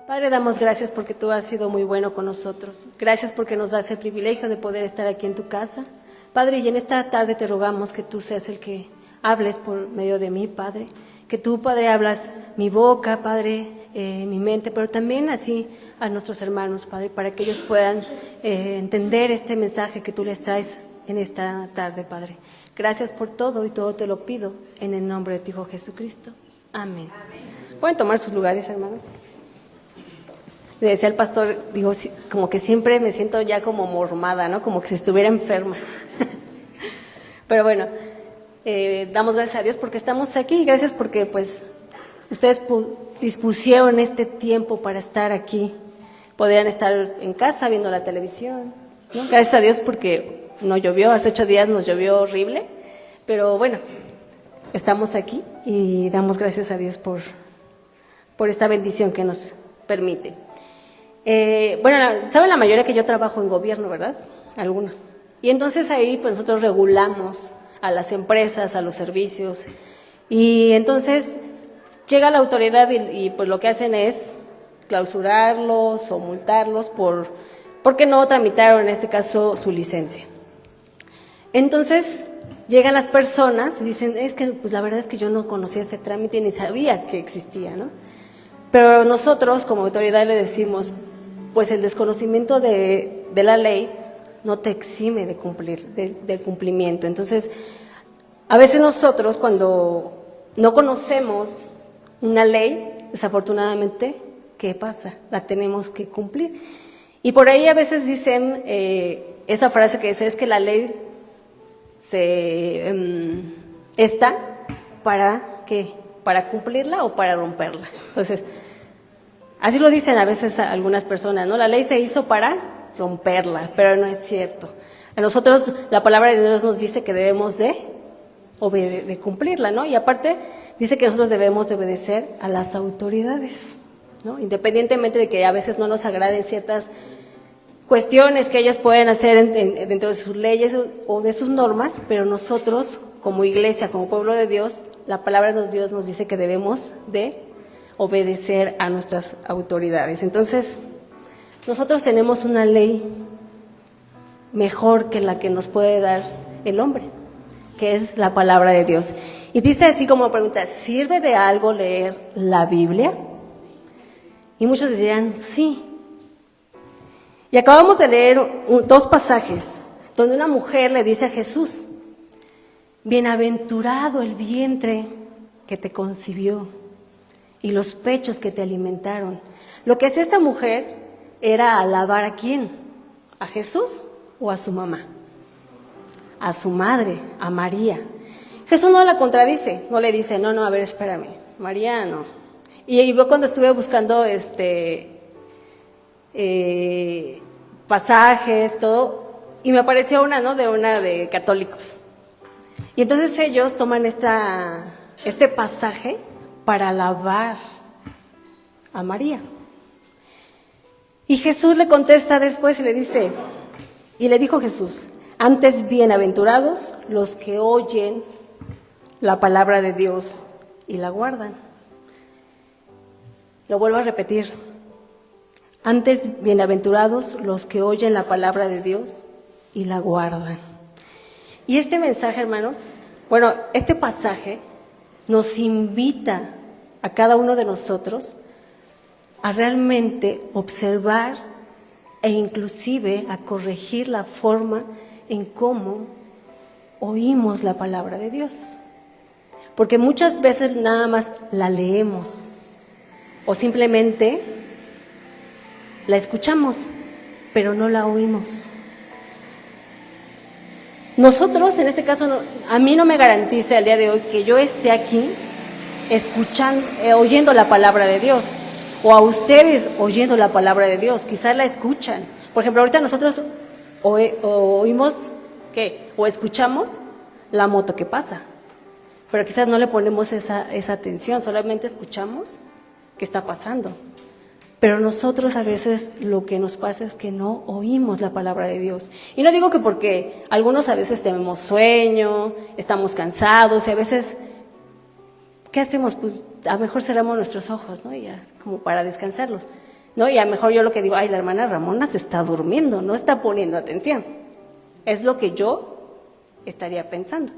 Padre, damos gracias porque tú has sido muy bueno con nosotros. Gracias porque nos das el privilegio de poder estar aquí en tu casa. Padre, y en esta tarde te rogamos que tú seas el que hables por medio de mí, Padre. Que tú, Padre, hablas mi boca, Padre, mi mente, pero también así a nuestros hermanos, Padre, para que ellos puedan entender este mensaje que tú les traes en esta tarde, Padre. Gracias por todo y todo te lo pido en el nombre de tu Hijo Jesucristo. Amén. ¿Pueden tomar sus lugares, hermanos? Le decía al pastor, digo, como que siempre me siento ya como mormada, ¿no? Como que si estuviera enferma. Pero bueno, damos gracias a Dios porque estamos aquí. Gracias porque, pues, ustedes dispusieron este tiempo para estar aquí. Podrían estar en casa viendo la televisión, ¿no? Gracias a Dios porque no llovió. Hace 8 días nos llovió horrible. Pero bueno, estamos aquí y damos gracias a Dios por esta bendición que nos permite. Bueno, saben la mayoría que yo trabajo en gobierno, ¿verdad? Algunos. Y entonces ahí pues nosotros regulamos a las empresas, a los servicios. Y entonces llega la autoridad y pues lo que hacen es clausurarlos o multarlos porque no tramitaron en este caso su licencia. Entonces llegan las personas y dicen, es que pues la verdad es que yo no conocía ese trámite ni sabía que existía, ¿no? Pero nosotros como autoridad le decimos, pues el desconocimiento de la ley no te exime de cumplir, del cumplimiento. Entonces, a veces nosotros cuando no conocemos una ley, desafortunadamente, ¿qué pasa? La tenemos que cumplir. Y por ahí a veces dicen esa frase que dice, es que la ley está para ¿qué? Para cumplirla o para romperla. Entonces, así lo dicen a veces algunas personas, ¿no? La ley se hizo para romperla, pero no es cierto. A nosotros la palabra de Dios nos dice que debemos de cumplirla, ¿no? Y aparte dice que nosotros debemos de obedecer a las autoridades, ¿no? Independientemente de que a veces no nos agraden ciertas cuestiones que ellos pueden hacer dentro de sus leyes o de sus normas, pero nosotros como iglesia, como pueblo de Dios, la palabra de Dios nos dice que debemos de obedecer a nuestras autoridades. Entonces, nosotros tenemos una ley mejor que la que nos puede dar el hombre, que es la palabra de Dios. Y dice así como pregunta, ¿sirve de algo leer la Biblia? Y muchos dirían, sí. Y acabamos de leer 2 pasajes donde una mujer le dice a Jesús, bienaventurado el vientre que te concibió y los pechos que te alimentaron. Lo que hacía esta mujer era alabar ¿a quién? ¿A Jesús o a su mamá? A su madre, a María. Jesús no la contradice, no le dice, no, a ver, espérame, María no. Y yo cuando estuve buscando pasajes, todo, y me apareció una de católicos. Y entonces ellos toman este pasaje para alabar a María. Y Jesús le contesta después y le dice, y le dijo Jesús, antes bienaventurados los que oyen la palabra de Dios y la guardan. Lo vuelvo a repetir, antes bienaventurados los que oyen la palabra de Dios y la guardan. Y este mensaje, hermanos, bueno, este pasaje nos invita a cada uno de nosotros a realmente observar e inclusive a corregir la forma en cómo oímos la palabra de Dios. Porque muchas veces nada más la leemos o simplemente la escuchamos, pero no la oímos. Nosotros, en este caso, a mí no me garantiza el día de hoy que yo esté aquí escuchando, oyendo la palabra de Dios, o a ustedes oyendo la palabra de Dios, quizás la escuchan. Por ejemplo, ahorita nosotros oímos, ¿qué? O escuchamos la moto que pasa, pero quizás no le ponemos esa atención, solamente escuchamos qué está pasando. Pero nosotros a veces lo que nos pasa es que no oímos la palabra de Dios. Y no digo que porque algunos a veces tenemos sueño, estamos cansados y a veces, ¿qué hacemos? Pues a lo mejor cerramos nuestros ojos, ¿no? Y ya, como para descansarlos. ¿no? Y a lo mejor yo lo que digo, ay, la hermana Ramona se está durmiendo, no está poniendo atención. Es lo que yo estaría pensando.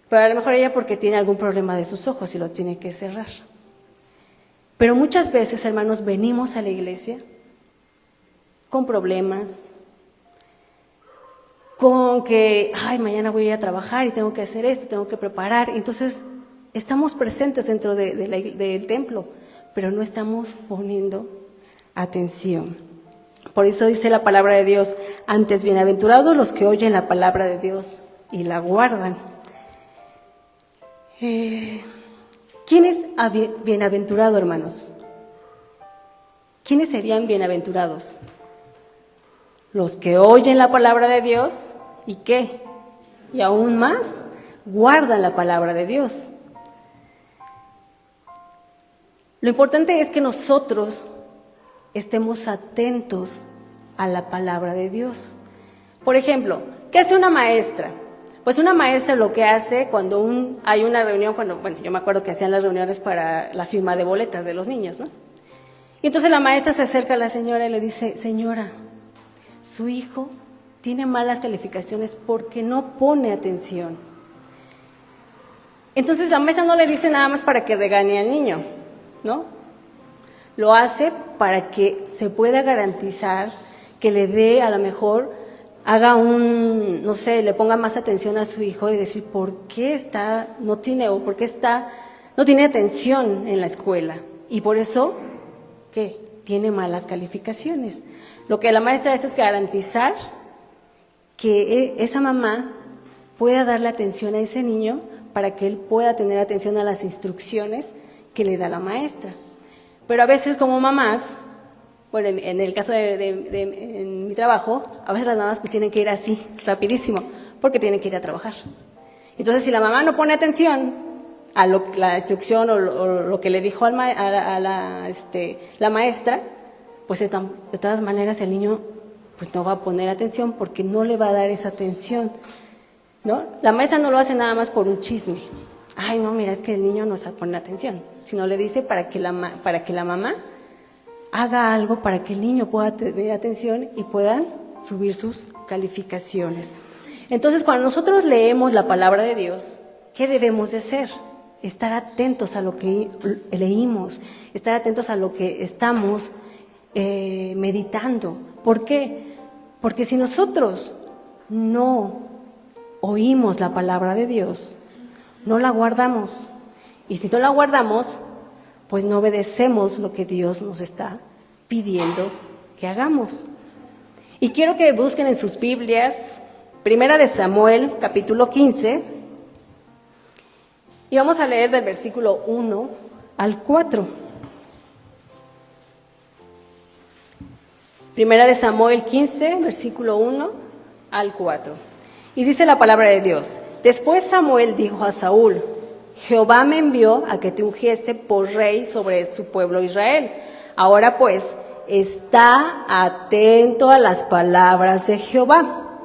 Pero a lo mejor ella porque tiene algún problema de sus ojos y lo tiene que cerrar. Pero muchas veces, hermanos, venimos a la iglesia con problemas, con que, ay, mañana voy a ir a trabajar y tengo que hacer esto, tengo que preparar. Entonces, estamos presentes dentro del templo, pero no estamos poniendo atención. Por eso dice la palabra de Dios, antes bienaventurados los que oyen la palabra de Dios y la guardan. ¿Quién es bienaventurado, hermanos? ¿Quiénes serían bienaventurados? Los que oyen la palabra de Dios y ¿qué? Y aún más, guardan la palabra de Dios. Lo importante es que nosotros estemos atentos a la palabra de Dios. Por ejemplo, ¿qué hace una maestra? Pues una maestra lo que hace cuando hay una reunión, yo me acuerdo que hacían las reuniones para la firma de boletas de los niños, ¿no? Y entonces la maestra se acerca a la señora y le dice, señora, su hijo tiene malas calificaciones porque no pone atención. Entonces la maestra no le dice nada más para que regañe al niño, ¿no? Lo hace para que se pueda garantizar que le dé, a lo mejor, haga le ponga más atención a su hijo y decir por qué no tiene atención en la escuela. Y por eso, ¿qué? Tiene malas calificaciones. Lo que la maestra hace es garantizar que esa mamá pueda darle atención a ese niño para que él pueda tener atención a las instrucciones que le da la maestra. Pero a veces como mamás, bueno, en el caso en mi trabajo, a veces las mamás pues tienen que ir así, rapidísimo, porque tienen que ir a trabajar. Entonces, si la mamá no pone atención a la instrucción o lo que le dijo la maestra, pues de todas maneras el niño pues no va a poner atención porque no le va a dar esa atención, ¿no? La maestra no lo hace nada más por un chisme. Ay, no, mira, es que el niño no sabe poner atención, sino le dice para que la mamá haga algo para que el niño pueda tener atención y puedan subir sus calificaciones. Entonces, cuando nosotros leemos la palabra de Dios, ¿qué debemos de hacer? Estar atentos a lo que leímos, estar atentos a lo que estamos meditando. ¿Por qué? Porque si nosotros no oímos la palabra de Dios, no la guardamos. Y si no la guardamos, pues no obedecemos lo que Dios nos está pidiendo que hagamos. Y quiero que busquen en sus Biblias, Primera de Samuel, capítulo 15, y vamos a leer del versículo 1 al 4. Primera de Samuel 15, versículo 1 al 4. Y dice la palabra de Dios: Después Samuel dijo a Saúl: Jehová me envió a que te ungiese por rey sobre su pueblo Israel. Ahora pues, está atento a las palabras de Jehová.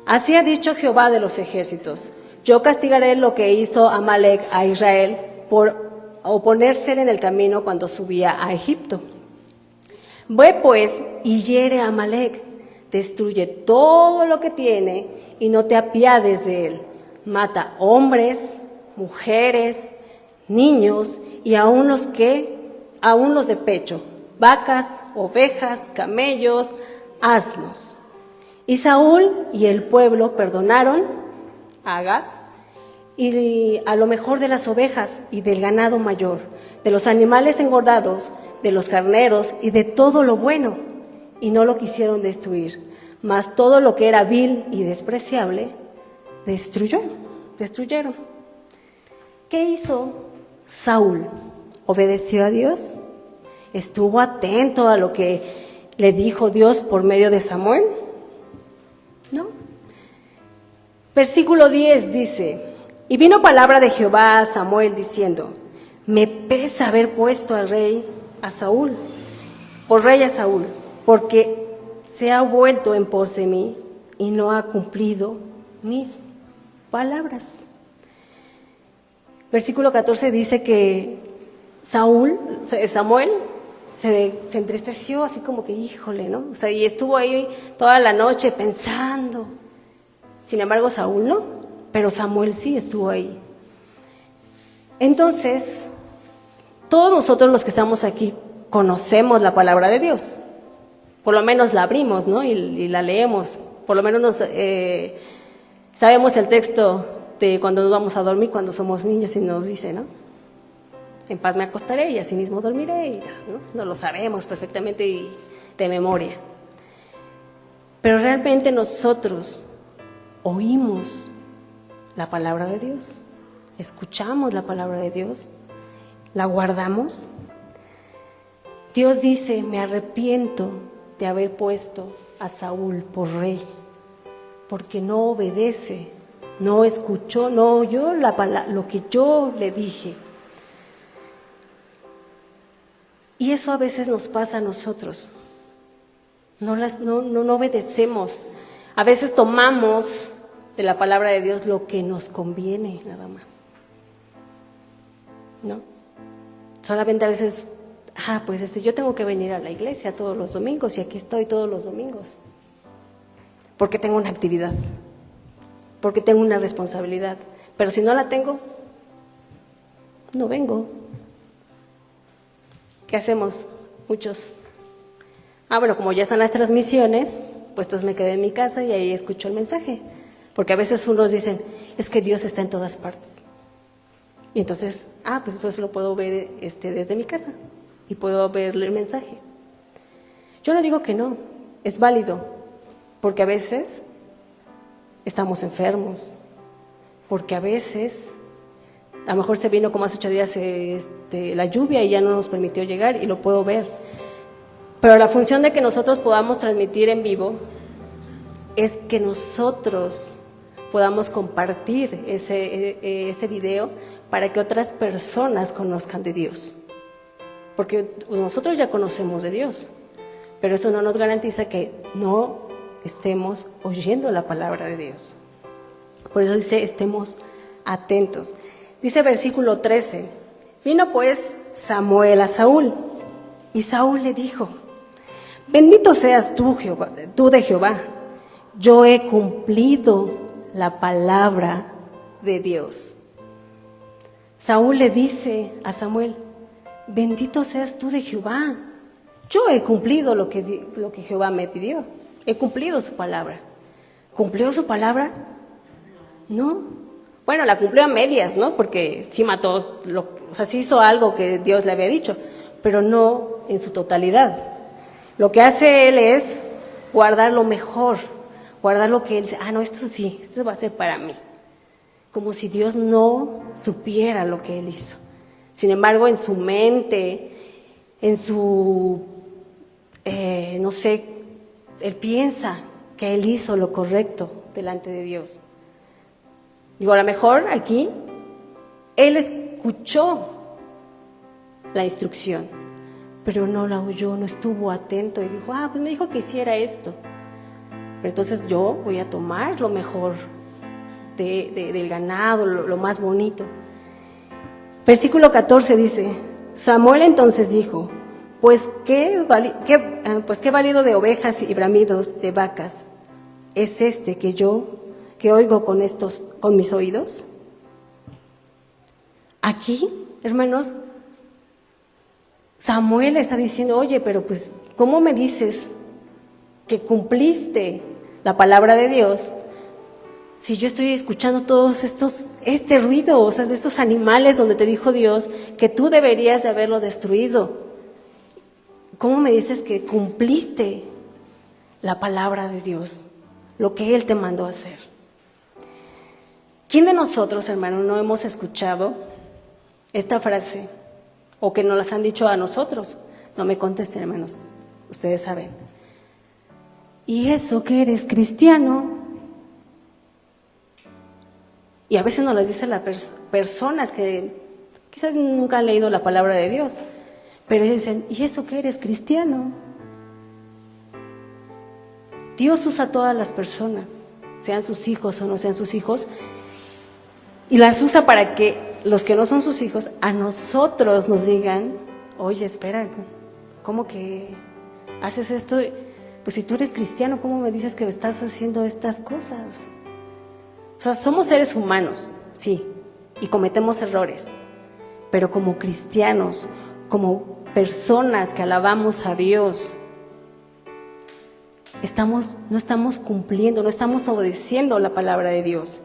Así ha dicho Jehová de los ejércitos: Yo castigaré lo que hizo Amalec a Israel por oponérsele en el camino cuando subía a Egipto. Ve pues y hiere a Amalec, destruye todo lo que tiene y no te apiades de él. Mata hombres, mujeres, niños y aún los de pecho, vacas, ovejas, camellos, asnos. Y Saúl y el pueblo perdonaron a Agag y a lo mejor de las ovejas y del ganado mayor, de los animales engordados, de los carneros y de todo lo bueno, y no lo quisieron destruir, mas todo lo que era vil y despreciable destruyeron. ¿Qué hizo Saúl? ¿Obedeció a Dios? ¿Estuvo atento a lo que le dijo Dios por medio de Samuel? No. Versículo 10 dice: Y vino palabra de Jehová a Samuel diciendo: Me pesa haber puesto al rey a Saúl, porque se ha vuelto en pos de mí y no ha cumplido mis palabras. Versículo 14 dice que Samuel se entristeció, así como que, híjole, ¿no? O sea, y estuvo ahí toda la noche pensando. Sin embargo, Saúl no, pero Samuel sí estuvo ahí. Entonces, todos nosotros los que estamos aquí conocemos la palabra de Dios. Por lo menos la abrimos, ¿no? Y la leemos. Por lo menos sabemos el texto de cuando nos vamos a dormir, cuando somos niños, y nos dice, ¿no? En paz me acostaré y así mismo dormiré, ¿no? No lo sabemos perfectamente y de memoria. Pero realmente nosotros oímos la palabra de Dios, escuchamos la palabra de Dios, la guardamos. Dios dice, me arrepiento de haber puesto a Saúl por rey, porque no obedece, no escuchó, no oyó lo que yo le dije. Y eso a veces nos pasa a nosotros. No obedecemos. A veces tomamos de la palabra de Dios lo que nos conviene, nada más. ¿No? Solamente a veces, pues yo tengo que venir a la iglesia todos los domingos y aquí estoy todos los domingos. Porque tengo una actividad, porque tengo una responsabilidad. Pero si no la tengo, no vengo. ¿Qué hacemos? Muchos. Bueno, como ya están las transmisiones, pues entonces me quedé en mi casa y ahí escucho el mensaje. Porque a veces unos dicen, es que Dios está en todas partes. Y entonces, pues entonces lo puedo ver desde mi casa y puedo ver el mensaje. Yo no digo que no, es válido, porque a veces estamos enfermos, porque a veces, a lo mejor se vino como hace 8 días la lluvia y ya no nos permitió llegar y lo puedo ver. Pero la función de que nosotros podamos transmitir en vivo es que nosotros podamos compartir ese video para que otras personas conozcan de Dios. Porque nosotros ya conocemos de Dios, pero eso no nos garantiza que no estemos oyendo la palabra de Dios. Por eso dice, estemos atentos. Dice versículo 13, vino pues Samuel a Saúl, y Saúl le dijo, bendito seas tú, Jehová, tú de Jehová, yo he cumplido la palabra de Dios. Saúl le dice a Samuel, bendito seas tú de Jehová, yo he cumplido lo que Jehová me pidió, he cumplido su palabra. ¿Cumplió su palabra? No. Bueno, la cumplió a medias, ¿no? Porque sí mató, sí hizo algo que Dios le había dicho, pero no en su totalidad. Lo que hace él es guardar lo mejor, guardar lo que él dice, no, esto va a ser para mí. Como si Dios no supiera lo que él hizo. Sin embargo, en su mente, en su, él piensa que él hizo lo correcto delante de Dios. Digo, a lo mejor aquí, él escuchó la instrucción, pero no la oyó, no estuvo atento y dijo, pues me dijo que hiciera esto. Pero entonces yo voy a tomar lo mejor del ganado, lo más bonito. Versículo 14 dice, Samuel entonces dijo, pues qué válido de ovejas y bramidos de vacas es este que oigo con mis oídos. Aquí, hermanos, Samuel está diciendo, oye, pero pues, ¿cómo me dices que cumpliste la palabra de Dios si yo estoy escuchando todos este ruido, o sea, de estos animales donde te dijo Dios que tú deberías de haberlo destruido? ¿Cómo me dices que cumpliste la palabra de Dios, lo que Él te mandó a hacer? ¿Quién de nosotros, hermano, no hemos escuchado esta frase o que nos las han dicho a nosotros? No me contesten, hermanos, ustedes saben. ¿Y eso que eres cristiano? Y a veces nos las dicen las personas que quizás nunca han leído la palabra de Dios, pero ellos dicen, ¿y eso que eres cristiano? Dios usa a todas las personas, sean sus hijos o no sean sus hijos, y las usa para que los que no son sus hijos a nosotros nos digan, oye, espera, ¿cómo que haces esto? Pues si tú eres cristiano, ¿cómo me dices que estás haciendo estas cosas? O sea, somos seres humanos, sí, y cometemos errores, pero como cristianos, como personas que alabamos a Dios, no estamos cumpliendo, no estamos obedeciendo la palabra de Dios.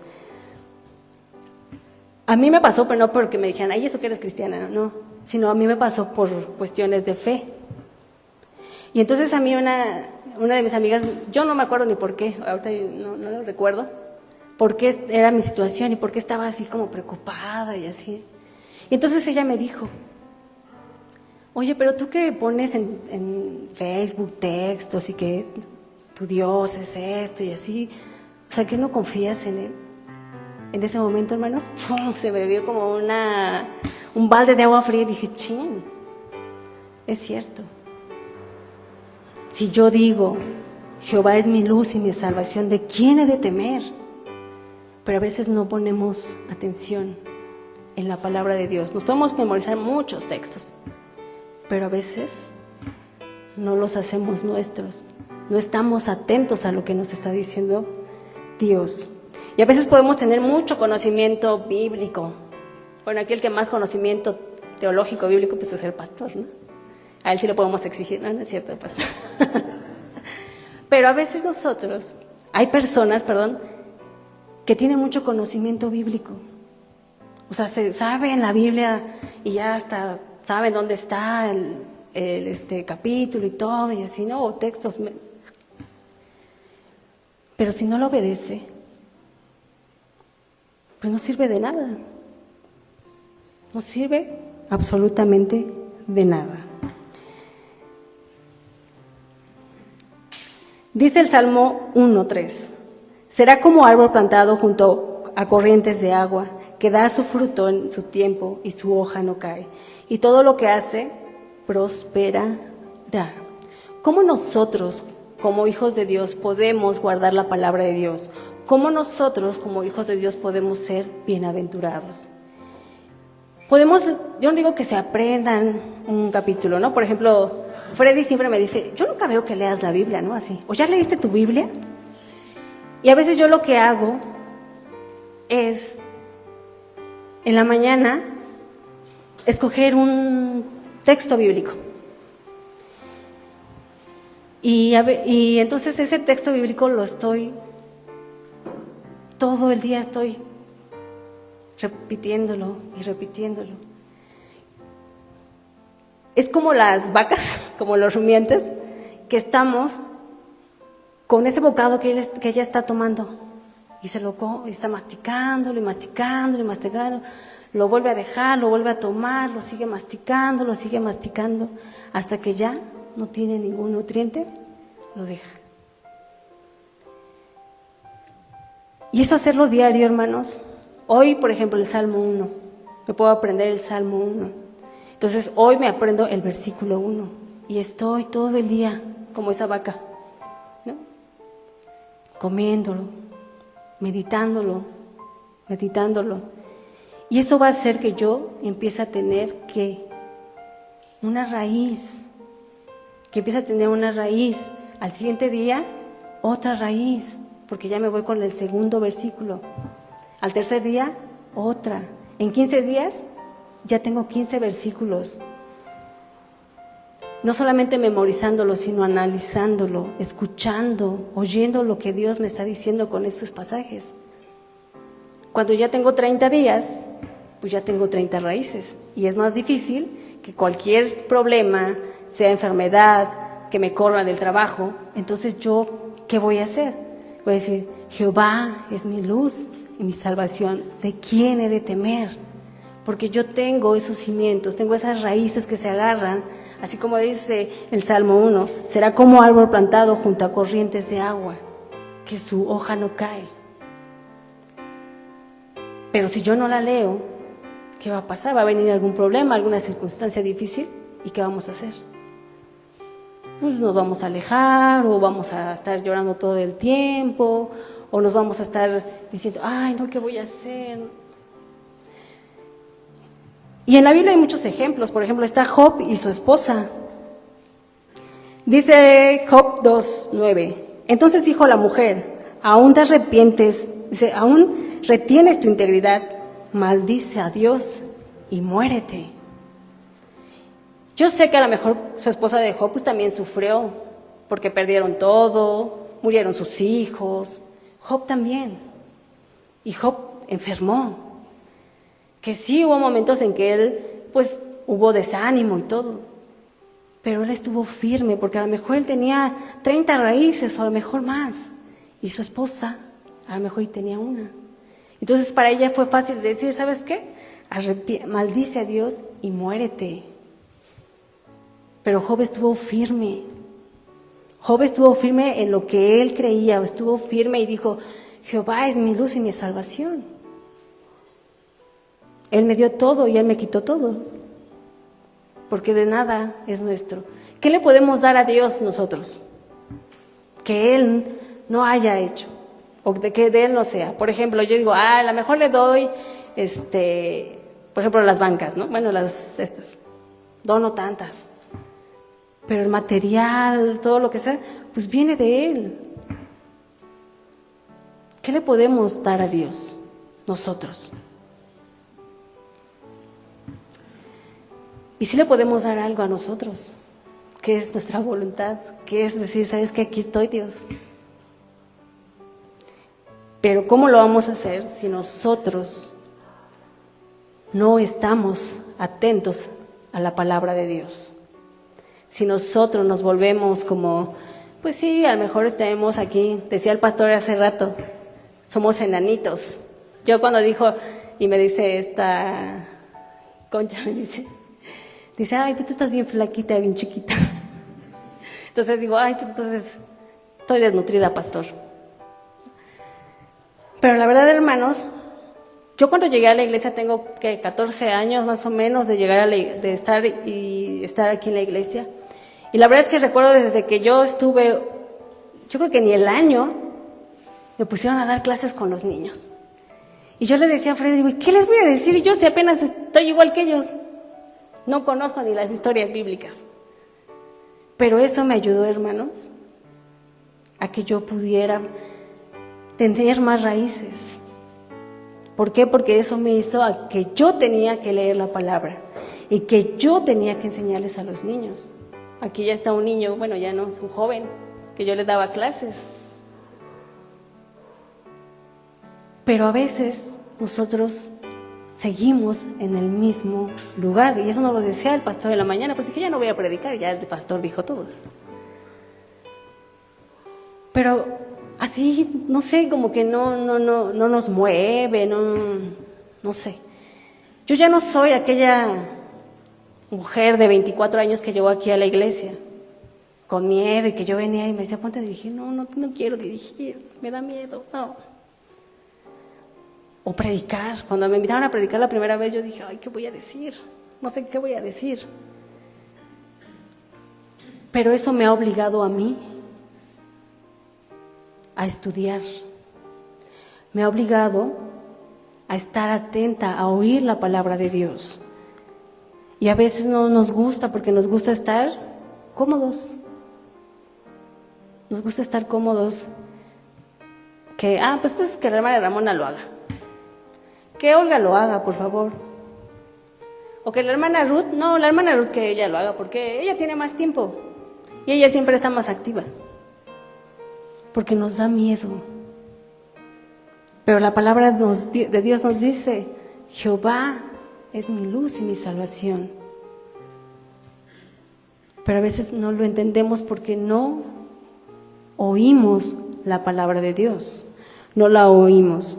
A mí me pasó, pero no porque me dijeran, ay, eso que eres cristiana, no, sino a mí me pasó por cuestiones de fe. Y entonces a mí una de mis amigas, yo no me acuerdo ni por qué, ahorita no lo recuerdo, por qué era mi situación y por qué estaba así como preocupada y así. Y entonces ella me dijo, oye, pero tú que pones en Facebook textos y que tu Dios es esto y así, o sea, ¿que no confías en Él? En ese momento, hermanos, ¡pum!, se me vio como un balde de agua fría y dije, chin, es cierto. Si yo digo, Jehová es mi luz y mi salvación, ¿de quién he de temer? Pero a veces no ponemos atención en la palabra de Dios. Nos podemos memorizar muchos textos, pero a veces no los hacemos nuestros. No estamos atentos a lo que nos está diciendo Dios. Y a veces podemos tener mucho conocimiento bíblico. Bueno, aquí el que más conocimiento teológico bíblico pues es el pastor, ¿no? A él sí lo podemos exigir, no es cierto, pastor. Pero a veces hay personas, que tienen mucho conocimiento bíblico. O sea, se sabe en la Biblia y ya hasta saben dónde está el capítulo y todo y así, ¿no? O textos. Pero si no lo obedece, pues no sirve de nada. No sirve absolutamente de nada. Dice el Salmo 1:3, será como árbol plantado junto a corrientes de agua, que da su fruto en su tiempo y su hoja no cae, y todo lo que hace prosperará. ¿Cómo nosotros, como hijos de Dios, podemos guardar la palabra de Dios? ¿Cómo nosotros, como hijos de Dios, podemos ser bienaventurados? Yo no digo que se aprendan un capítulo, ¿no? Por ejemplo, Freddy siempre me dice, yo nunca veo que leas la Biblia, ¿no? Así, ¿o ya leíste tu Biblia? Y a veces yo lo que hago es, en la mañana, escoger un texto bíblico. Y entonces ese texto bíblico todo el día estoy repitiéndolo y repitiéndolo. Es como las vacas, como los rumiantes, que estamos con ese bocado que ella está tomando y y está masticándolo y masticándolo y masticándolo, lo vuelve a dejar, lo vuelve a tomar, lo sigue masticando, hasta que ya no tiene ningún nutriente, lo deja. Y eso hacerlo diario, hermanos. Hoy, por ejemplo, el Salmo 1, me puedo aprender el Salmo 1. Entonces, hoy me aprendo el versículo 1 y estoy todo el día como esa vaca, ¿no? Comiéndolo, meditándolo. Y eso va a hacer que yo empiece a tener una raíz, al siguiente día, otra raíz, porque ya me voy con el segundo versículo. Al tercer día, otra. En 15 días, ya tengo 15 versículos. No solamente memorizándolo, sino analizándolo, escuchando, oyendo lo que Dios me está diciendo con esos pasajes. Cuando ya tengo 30 días, pues ya tengo 30 raíces. Y es más difícil que cualquier problema, sea enfermedad, que me corra del trabajo. Entonces yo, ¿qué voy a hacer? Voy a decir, Jehová es mi luz y mi salvación. ¿De quién he de temer? Porque yo tengo esos cimientos, tengo esas raíces que se agarran, así como dice el Salmo 1, será como árbol plantado junto a corrientes de agua, que su hoja no cae. Pero si yo no la leo, ¿qué va a pasar? ¿Va a venir algún problema, alguna circunstancia difícil? ¿Y qué vamos a hacer? Pues nos vamos a alejar, o vamos a estar llorando todo el tiempo, o nos vamos a estar diciendo, ay, no, ¿qué voy a hacer? Y en la Biblia hay muchos ejemplos. Por ejemplo, está Job y su esposa. Dice Job 2:9. Entonces dijo la mujer, ¿aún te arrepientes? Dice, ¿aún retienes tu integridad? Maldice a Dios y muérete. Yo sé que a lo mejor su esposa de Job pues también sufrió, porque perdieron todo, murieron sus hijos. Job también. Y Job enfermó. Que sí hubo momentos en que él pues hubo desánimo y todo. Pero él estuvo firme, porque a lo mejor él tenía 30 raíces o a lo mejor más. Y su esposa a lo mejor tenía una. Entonces para ella fue fácil decir, ¿sabes qué? Maldice a Dios y muérete. Pero Job estuvo firme. Job estuvo firme en lo que él creía, estuvo firme y dijo, Jehová es mi luz y mi salvación. Él me dio todo y Él me quitó todo, porque de nada es nuestro. ¿Qué le podemos dar a Dios nosotros? Que Él no haya hecho, o de que de Él no sea. Por ejemplo, yo digo, a lo mejor le doy, por ejemplo, las bancas, ¿no? Bueno, dono tantas. Pero el material, todo lo que sea, pues viene de Él. ¿Qué le podemos dar a Dios nosotros? Y sí le podemos dar algo a nosotros, que es nuestra voluntad, que es decir, ¿sabes qué? Aquí estoy, Dios. Pero ¿cómo lo vamos a hacer si nosotros no estamos atentos a la palabra de Dios? Si nosotros nos volvemos como, pues sí, a lo mejor estemos aquí, decía el pastor hace rato, somos enanitos. Yo cuando dijo, y me dice esta Concha, me dice, ay, pues tú estás bien flaquita, bien chiquita. Entonces digo, ay, pues entonces estoy desnutrida, pastor. Pero la verdad, hermanos, yo cuando llegué a la iglesia tengo 14 años más o menos de llegar de estar aquí en la iglesia. Y la verdad es que recuerdo desde que yo estuve, yo creo que ni el año, me pusieron a dar clases con los niños. Y yo le decía a Freddy, digo, ¿y qué les voy a decir yo si apenas estoy igual que ellos? No conozco ni las historias bíblicas. Pero eso me ayudó, hermanos, a que yo pudiera tener más raíces. ¿Por qué? Porque eso me hizo a que yo tenía que leer la palabra y que yo tenía que enseñarles a los niños. Aquí ya está un niño, bueno, ya no, es un joven, que yo le daba clases. Pero a veces nosotros seguimos en el mismo lugar, y eso nos lo decía el pastor en la mañana, pues dije, ya no voy a predicar, ya el pastor dijo todo. Pero así, no sé, como que no nos mueve, no sé. Yo ya no soy aquella mujer de 24 años que llegó aquí a la iglesia con miedo y que yo venía y me decía, ponte a dirigir. No quiero dirigir, me da miedo, no. O predicar. Cuando me invitaron a predicar la primera vez, yo dije, ay, ¿qué voy a decir? No sé qué voy a decir. Pero eso me ha obligado a mí a estudiar. Me ha obligado a estar atenta, a oír la palabra de Dios. Y a veces no nos gusta, porque nos gusta estar cómodos. Nos gusta estar cómodos. Que, pues entonces que la hermana Ramona lo haga. Que Olga lo haga, por favor. O que la hermana Ruth, que ella lo haga, porque ella tiene más tiempo. Y ella siempre está más activa. Porque nos da miedo. Pero la palabra de Dios nos dice, Jehová es mi luz y mi salvación. Pero a veces no lo entendemos porque no oímos la palabra de Dios. No la oímos.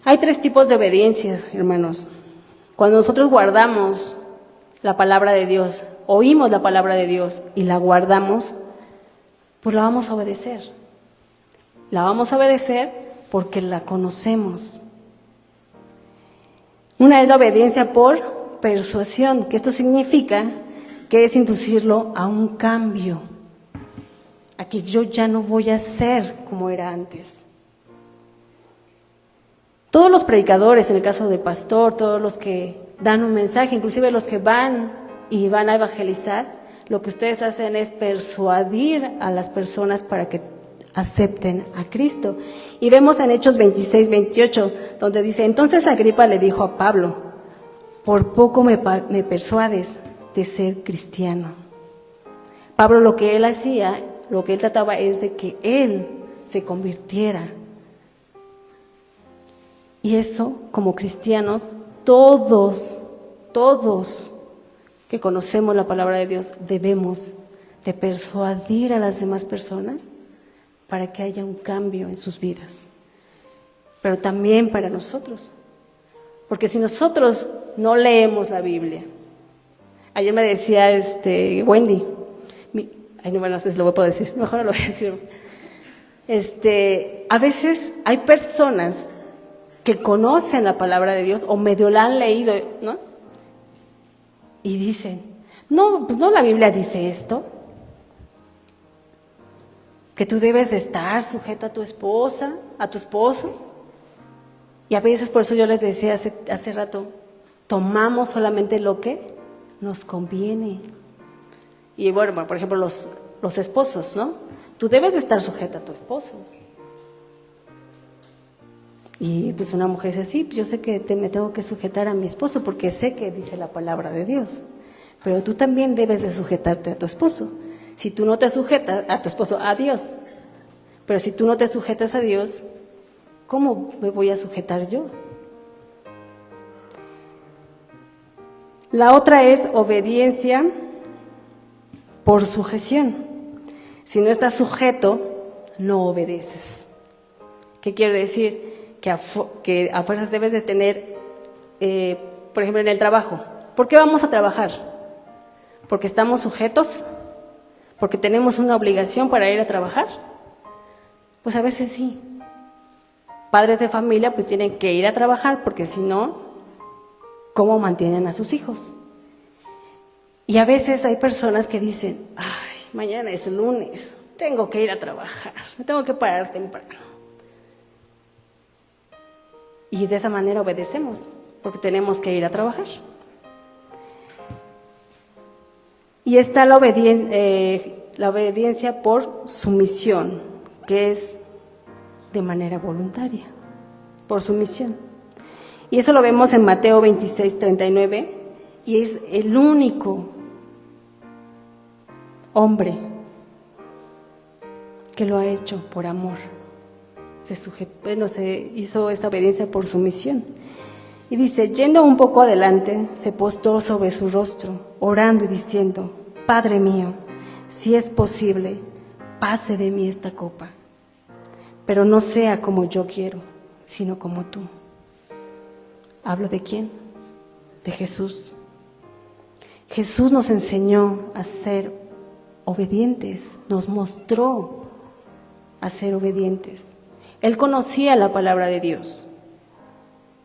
Hay 3 tipos de obediencias, hermanos. Cuando nosotros guardamos la palabra de Dios, oímos la palabra de Dios y la guardamos, pues la vamos a obedecer. La vamos a obedecer porque la conocemos. Una es la obediencia por persuasión, que esto significa que es inducirlo a un cambio, a que yo ya no voy a ser como era antes. Todos los predicadores, en el caso de pastor, todos los que dan un mensaje, inclusive los que van a evangelizar, lo que ustedes hacen es persuadir a las personas para que acepten a Cristo. Y vemos en Hechos 26, 28, donde dice, entonces Agripa le dijo a Pablo, por poco me persuades de ser cristiano. Pablo lo que él hacía, lo que él trataba es de que él se convirtiera. Y eso, como cristianos, todos que conocemos la palabra de Dios, debemos de persuadir a las demás personas para que haya un cambio en sus vidas, pero también para nosotros, porque si nosotros no leemos la Biblia, ayer me decía Wendy, bueno, no lo voy a poder decir, mejor no lo voy a decir, a veces hay personas que conocen la palabra de Dios o medio la han leído, ¿no? Y dicen, no, pues no, la Biblia dice esto, que tú debes de estar sujeta a tu esposa, a tu esposo. Y a veces, por eso yo les decía hace rato, tomamos solamente lo que nos conviene. Y bueno, por ejemplo, los esposos, ¿no? Tú debes de estar sujeta a tu esposo. Y pues una mujer dice, sí, yo sé que me tengo que sujetar a mi esposo porque sé que dice la palabra de Dios, pero tú también debes de sujetarte a tu esposo. Si tú no te sujetas a tu esposo, a Dios, pero si tú no te sujetas a Dios, ¿cómo me voy a sujetar yo? La otra es obediencia por sujeción. Si no estás sujeto, no obedeces. ¿Qué quiere decir? Que a fuerzas debes de tener, por ejemplo, en el trabajo. ¿Por qué vamos a trabajar? ¿Porque estamos sujetos? ¿Porque tenemos una obligación para ir a trabajar? Pues a veces sí. Padres de familia pues tienen que ir a trabajar porque si no, ¿cómo mantienen a sus hijos? Y a veces hay personas que dicen, ay, mañana es lunes, tengo que ir a trabajar, me tengo que parar temprano. Y de esa manera obedecemos, porque tenemos que ir a trabajar. Y está la obediencia por sumisión, que es de manera voluntaria, por sumisión. Y eso lo vemos en Mateo 26, 39, y es el único hombre que lo ha hecho por amor. Se hizo esta obediencia por sumisión. Y dice, yendo un poco adelante, se postró sobre su rostro, orando y diciendo, Padre mío, si es posible, pase de mí esta copa, pero no sea como yo quiero, sino como tú. ¿Hablo de quién? De Jesús. Jesús nos enseñó a ser obedientes, nos mostró a ser obedientes. Él conocía la palabra de Dios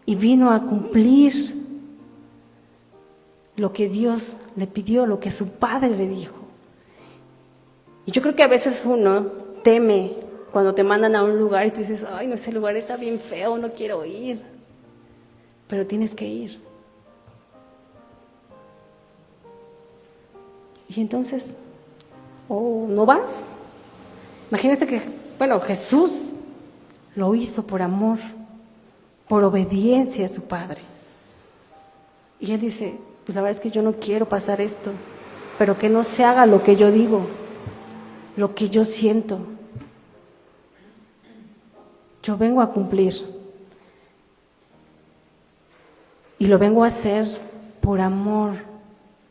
y vino a cumplir lo que Dios le pidió, lo que su Padre le dijo. Y yo creo que a veces uno teme cuando te mandan a un lugar y tú dices, ay, no, ese lugar está bien feo, no quiero ir. Pero tienes que ir. Y entonces, ¿no vas? Imagínate que, Jesús lo hizo por amor, por obediencia a su Padre. Y Él dice, pues la verdad es que yo no quiero pasar esto, pero que no se haga lo que yo digo, lo que yo siento. Yo vengo a cumplir. Y lo vengo a hacer por amor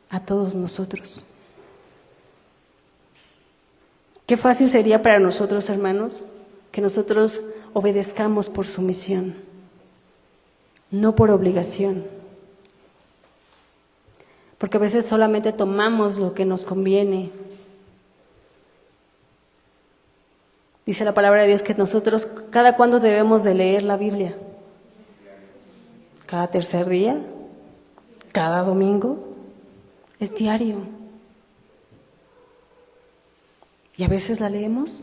a todos nosotros. Qué fácil sería para nosotros, hermanos, que nosotros obedezcamos por sumisión, no por obligación. Porque a veces solamente tomamos lo que nos conviene. Dice la palabra de Dios que nosotros, ¿cada cuándo debemos de leer la Biblia? ¿Cada tercer día? ¿Cada domingo? Es diario. ¿Y a veces la leemos?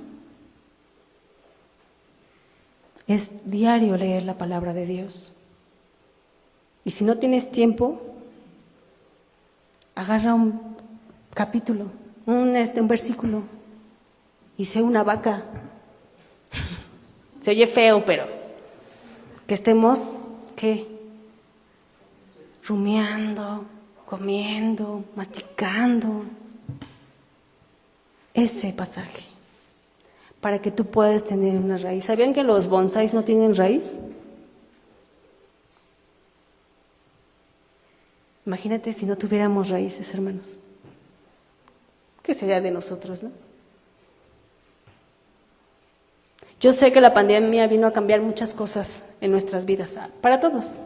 Es diario leer la palabra de Dios. Y si no tienes tiempo, agarra un capítulo, un versículo. Hice una vaca. Se oye feo, pero que estemos, ¿qué? Rumiando, comiendo, masticando. Ese pasaje, para que tú puedas tener una raíz. ¿Sabían que los bonsáis no tienen raíz? Imagínate si no tuviéramos raíces, hermanos. ¿Qué sería de nosotros, no? Yo sé que la pandemia vino a cambiar muchas cosas en nuestras vidas, para todos,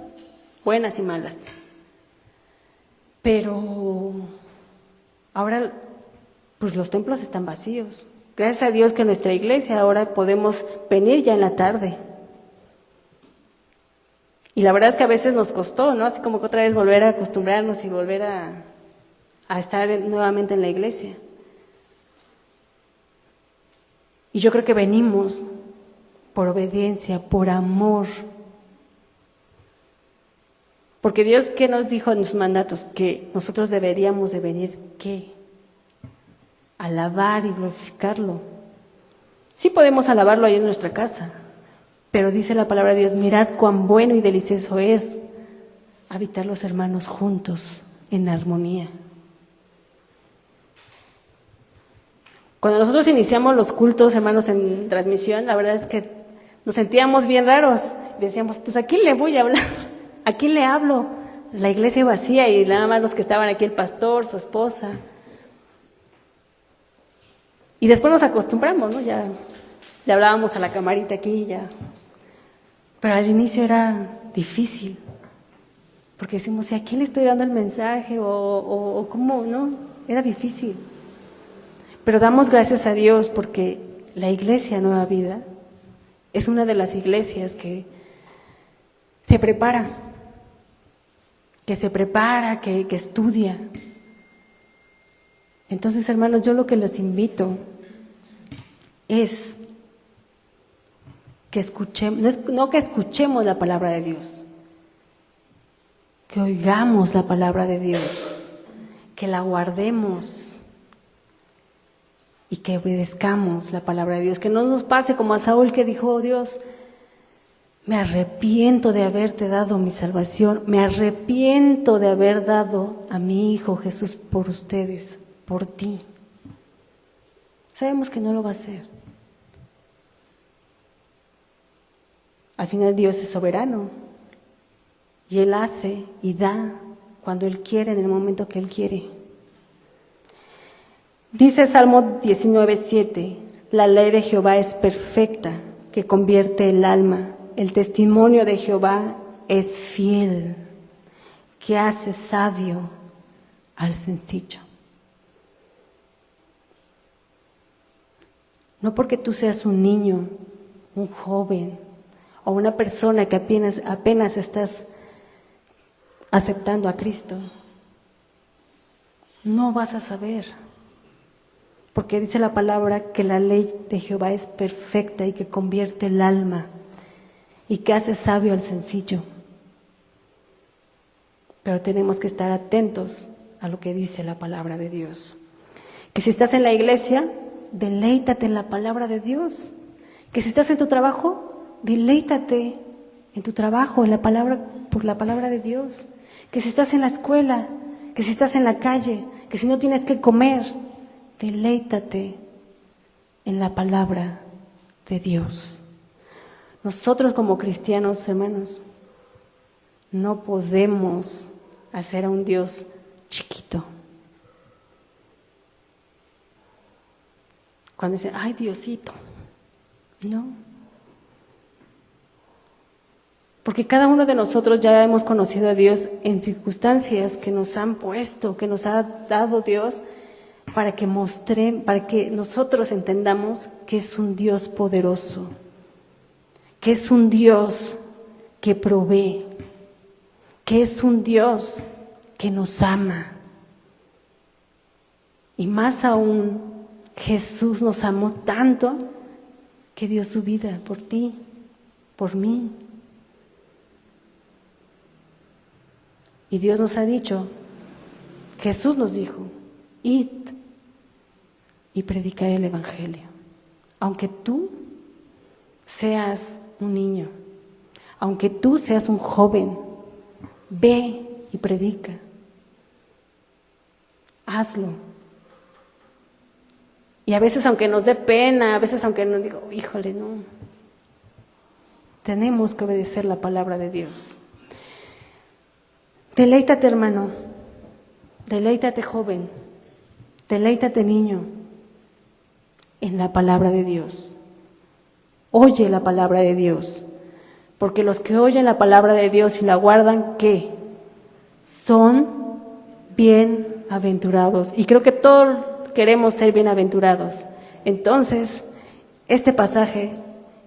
buenas y malas. Pero ahora, pues los templos están vacíos. Gracias a Dios que en nuestra iglesia ahora podemos venir ya en la tarde. Y la verdad es que a veces nos costó, ¿no? Así como que otra vez volver a acostumbrarnos y volver a estar nuevamente en la iglesia. Y yo creo que venimos por obediencia, por amor. Porque Dios, ¿qué nos dijo en sus mandatos? Que nosotros deberíamos de venir, ¿qué? Alabar y glorificarlo. Sí podemos alabarlo ahí en nuestra casa, pero dice la palabra de Dios, mirad cuán bueno y delicioso es habitar los hermanos juntos en armonía. Cuando nosotros iniciamos los cultos, hermanos, en transmisión, la verdad es que nos sentíamos bien raros. Decíamos, pues ¿a quién le voy a hablar? ¿A quién le hablo? La iglesia vacía y nada más los que estaban aquí, el pastor, su esposa. Y después nos acostumbramos, ¿no? Ya le hablábamos a la camarita aquí, ya. Pero al inicio era difícil, porque decimos, ¿y a quién le estoy dando el mensaje? O cómo, ¿no? Era difícil. Pero damos gracias a Dios porque la iglesia Nueva Vida es una de las iglesias que se prepara, que estudia. Entonces, hermanos, yo lo que les invito es que escuchemos, no que escuchemos la palabra de Dios, que oigamos la palabra de Dios, que la guardemos y que obedezcamos la palabra de Dios, que no nos pase como a Saúl que dijo, oh Dios, me arrepiento de haberte dado mi salvación, me arrepiento de haber dado a mi Hijo Jesús por ustedes, por ti. Sabemos que no lo va a hacer. Al final Dios es soberano y Él hace y da cuando Él quiere, en el momento que Él quiere. Dice Salmo 19:7, la ley de Jehová es perfecta, que convierte el alma. El testimonio de Jehová es fiel, que hace sabio al sencillo. No porque tú seas un niño, un joven o una persona que apenas estás aceptando a Cristo, no vas a saber. Porque dice la palabra que la ley de Jehová es perfecta y que convierte el alma y que hace sabio al sencillo. Pero tenemos que estar atentos a lo que dice la palabra de Dios. Que si estás en la iglesia, deleítate en la palabra de Dios. Que si estás en tu trabajo, deleítate en tu trabajo, por la palabra de Dios. Que si estás en la escuela, que si estás en la calle, que si no tienes que comer, deleítate en la palabra de Dios. Nosotros como cristianos, hermanos, no podemos hacer a un Dios chiquito. Cuando dicen, ay Diosito, no. Porque cada uno de nosotros ya hemos conocido a Dios en circunstancias que nos han puesto, que nos ha dado Dios, para que nosotros entendamos que es un Dios poderoso, que es un Dios que provee, que es un Dios que nos ama. Y más aún, Jesús nos amó tanto que dio su vida por ti, por mí. Y Dios nos ha dicho, Jesús nos dijo, id y predicar el Evangelio. Aunque tú seas un niño, aunque tú seas un joven, ve y predica. Hazlo. Y a veces, aunque nos dé pena, a veces aunque nos digo, híjole, no, tenemos que obedecer la palabra de Dios. Deleítate, hermano, deleítate, joven, deleítate, niño, en la palabra de Dios. Oye la palabra de Dios, porque los que oyen la palabra de Dios y la guardan, ¿qué? Son bienaventurados. Y creo que todos queremos ser bienaventurados. Entonces, este pasaje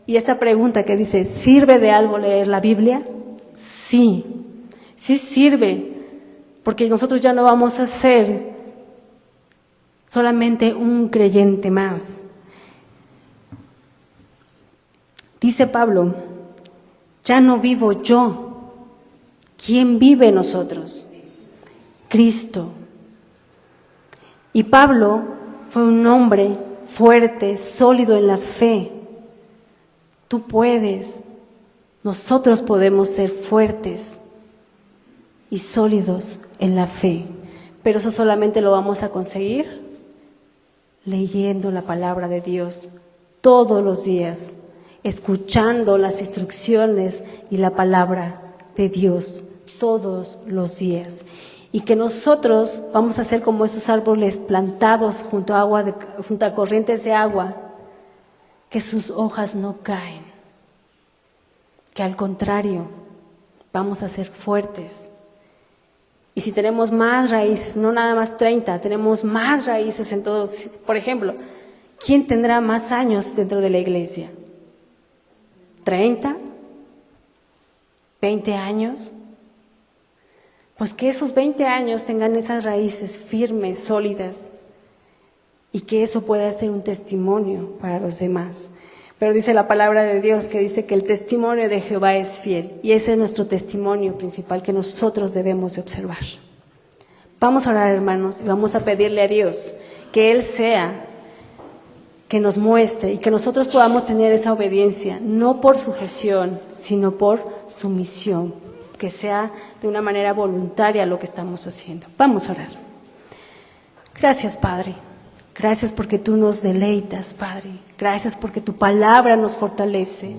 y esta pregunta que dice, ¿sirve de algo leer la Biblia? Sí, sí sirve, porque nosotros ya no vamos a ser solamente un creyente más. Dice Pablo, ya no vivo yo. ¿Quién vive en nosotros? Cristo. Y Pablo fue un hombre fuerte, sólido en la fe. Tú puedes, nosotros podemos ser fuertes y sólidos en la fe, pero eso solamente lo vamos a conseguir leyendo la palabra de Dios todos los días, escuchando las instrucciones y la palabra de Dios todos los días. Y que nosotros vamos a ser como esos árboles plantados junto a corrientes de agua, que sus hojas no caen, que al contrario, vamos a ser fuertes. Y si tenemos más raíces, no nada más 30, tenemos más raíces en todos. Por ejemplo, ¿quién tendrá más años dentro de la iglesia? ¿30? ¿20 años? Pues que esos 20 años tengan esas raíces firmes, sólidas, y que eso pueda ser un testimonio para los demás. Pero dice la palabra de Dios que dice que el testimonio de Jehová es fiel, y ese es nuestro testimonio principal que nosotros debemos de observar. Vamos a orar, hermanos, y vamos a pedirle a Dios que Él sea, que nos muestre y que nosotros podamos tener esa obediencia, no por sujeción, sino por sumisión, que sea de una manera voluntaria lo que estamos haciendo. Vamos a orar. Gracias, Padre. Gracias porque tú nos deleitas, Padre. Gracias porque tu palabra nos fortalece.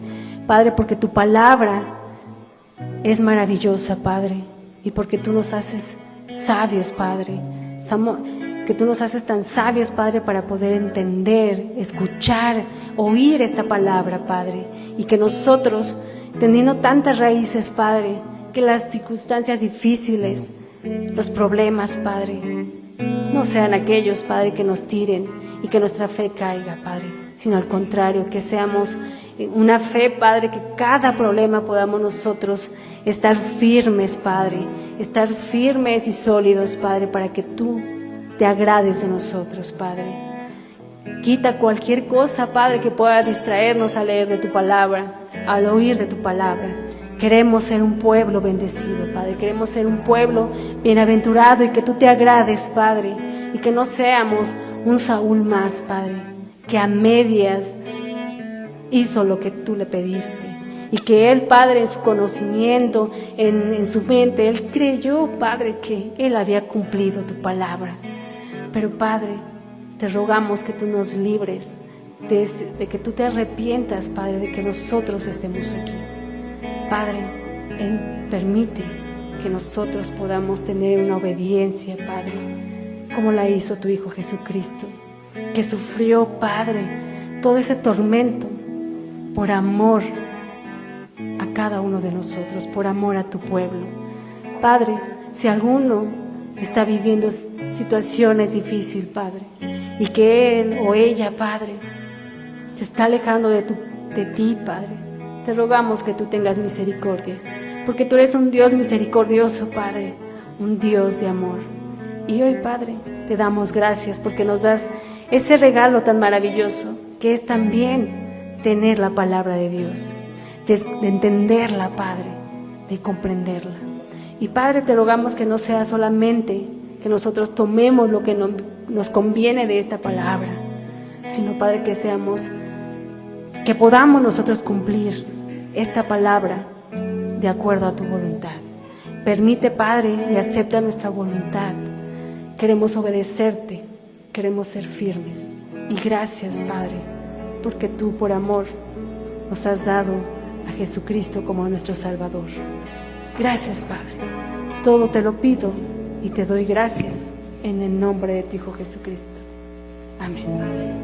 Padre, porque tu palabra es maravillosa, Padre. Y porque tú nos haces sabios, Padre. Que tú nos haces tan sabios, Padre, para poder entender, escuchar, oír esta palabra, Padre. Y que nosotros, teniendo tantas raíces, Padre, que las circunstancias difíciles, los problemas, Padre, no sean aquellos, Padre, que nos tiren y que nuestra fe caiga, Padre, sino al contrario, que seamos una fe, Padre, que cada problema podamos nosotros estar firmes, Padre, estar firmes y sólidos, Padre, para que tú te agrades de nosotros, Padre. Quita cualquier cosa, Padre, que pueda distraernos al leer de tu palabra, al oír de tu palabra. Queremos ser un pueblo bendecido, Padre. Queremos ser un pueblo bienaventurado y que tú te agrades, Padre. Y que no seamos un Saúl más, Padre, que a medias hizo lo que tú le pediste. Y que él, Padre, en su conocimiento, en su mente, él creyó, Padre, que él había cumplido tu palabra. Pero, Padre, te rogamos que tú nos libres de que tú te arrepientas, Padre, de que nosotros estemos aquí. Padre, permite que nosotros podamos tener una obediencia, Padre, como la hizo tu Hijo Jesucristo, que sufrió, Padre, todo ese tormento por amor a cada uno de nosotros, por amor a tu pueblo. Padre, si alguno está viviendo situaciones difíciles, Padre, y que él o ella, Padre, se está alejando de ti, Padre, te rogamos que tú tengas misericordia, porque tú eres un Dios misericordioso, Padre, un Dios de amor. Y hoy, Padre, te damos gracias porque nos das ese regalo tan maravilloso, que es también tener la palabra de Dios, de entenderla, Padre, de comprenderla. Y Padre, te rogamos que no sea solamente que nosotros tomemos lo que nos conviene de esta palabra, sino, Padre, que podamos nosotros cumplir esta palabra de acuerdo a tu voluntad. Permite, Padre, y acepta nuestra voluntad. Queremos obedecerte, queremos ser firmes. Y gracias, Padre, porque tú, por amor, nos has dado a Jesucristo como nuestro Salvador. Gracias, Padre. Todo te lo pido y te doy gracias en el nombre de tu Hijo Jesucristo. Amén.